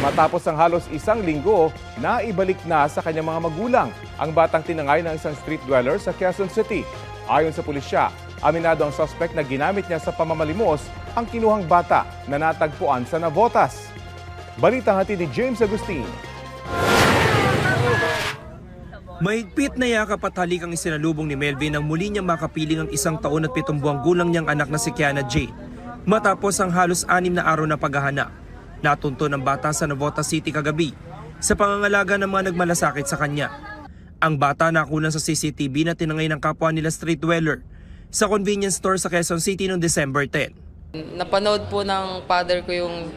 Matapos ang halos isang linggo, naibalik na sa kanyang mga magulang ang batang tinangay ng isang street dweller sa Quezon City. Ayon sa pulisya, aminado ang suspect na ginamit niya sa pamamalimos ang kinuhang bata na natagpuan sa Navotas. Balitang hatid ni James Agustin. Mahigpit na yakap at halik ang isinalubong ni Melvin nang muli niyang makapiling ang 1 taon at 7 buwang gulang niyang anak na si Kiana Jane. Matapos ang halos 6 na araw na paghahanap, natunto ng bata sa Navotas City kagabi sa pangangalaga ng mga nagmalasakit sa kanya. Ang bata nakunan sa CCTV na tinangay ng kapwa nila street dweller sa convenience store sa Quezon City noong December 10. Napanood po ng father ko yung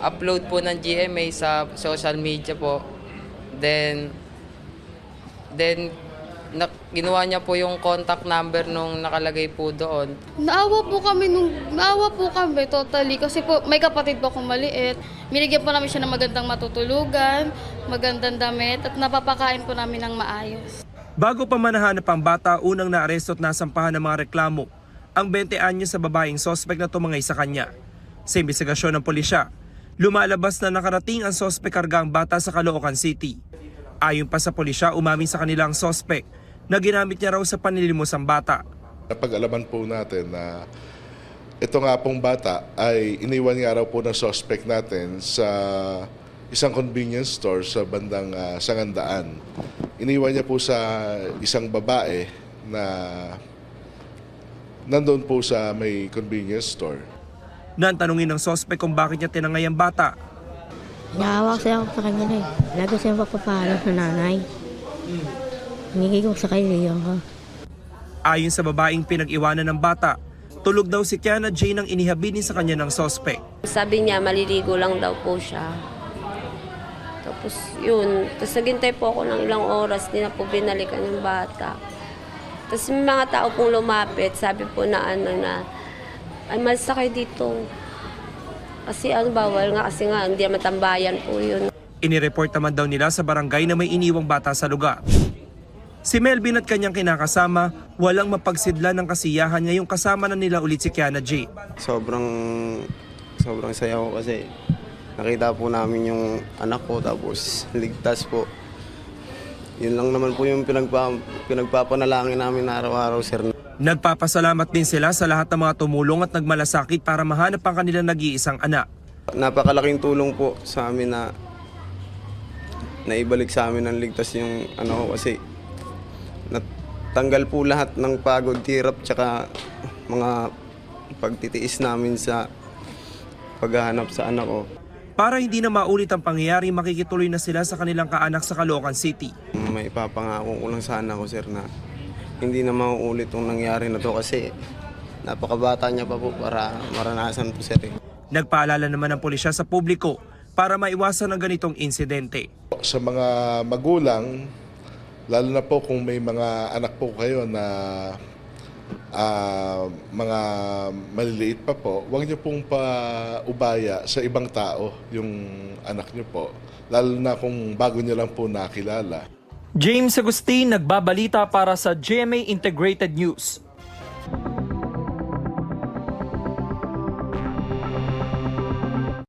upload po ng GMA sa social media po. Then ginawa niya po yung contact number nung nakalagay po doon. Naawa po kami totally kasi po may kapatid po akong maliit. Binigyan po namin siya ng magandang matutulugan, magandang damit at napapakain po namin ng maayos. Bago pa manahanap ang bata, unang naaresto at nasampahan ng mga reklamo ang 20 anyos sa babaeng sospek na tumangay sa kanya. Sa imbestigasyon ng pulisya, lumalabas na nakarating ang sospek karga ang bata sa Caloocan City. Ayon pa sa pulisya, umamin sa kanila ang sospek na ginamit niya raw sa panlilimos ang bata. Napag-alaman po natin na ito nga pong bata ay iniwan nga raw po ng suspect natin sa isang convenience store sa bandang Sangandaan. Iniwan niya po sa isang babae na nandun po sa may convenience store. Nang tanungin ng sospek kung bakit niya tinangay ang bata, Naawa kasi ako sa kanya na eh. Lagi siyang papapalo sa nanay. Hingi ko sa kaibigan ko. ayon sa babaeng pinag-iwanan ng bata, tulog daw si Kiana Jane ang inihabinin sa kanya ng sospek. Sabi niya, maliligo lang daw po siya. Tapos yun, tapos naghintay po ako ng ilang oras, hindi na po binalikan yung bata. Tapos may mga tao pong lumapit, sabi po na ay masakay dito. Kasi bawal nga, kasi nga hindi naman tambayan po yun. Inireport naman daw nila sa barangay na may iniwang bata sa lugar. Si Melvin at kanyang kinakasama, walang mapagsidla ng kasiyahan ngayong kasama na nila ulit si Kiana Jane. Sobrang saya ko kasi nakita po namin yung anak ko tapos ligtas po. Yun lang naman po yung pinagpapanalangin namin araw-araw, sir. Nagpapasalamat din sila sa lahat ng mga tumulong at nagmalasakit para mahanap ang kanilang nag-iisang anak. Napakalaking tulong po sa amin na naibalik sa amin ng ligtas yung ano ko kasi natanggal po lahat ng pagod, hirap tsaka mga pagtitiis namin sa paghahanap sa anak ko. Para hindi na maulit ang pangyayari, makikituloy na sila sa kanilang kaanak sa Caloocan City. May ipapangako ko lang sana ko, sir, na hindi na mauulit yung nangyari na to kasi napakabata niya pa po para maranasan po, sir. Nagpaalala naman ng pulisya sa publiko para maiwasan ang ganitong insidente. Sa mga magulang, lalo na po kung may mga anak po kayo na mga maliliit pa po, huwag niyo pong paubaya sa ibang tao yung anak niyo po. Lalo na kung bago niyo lang po nakilala. James Agustin, nagbabalita para sa GMA Integrated News.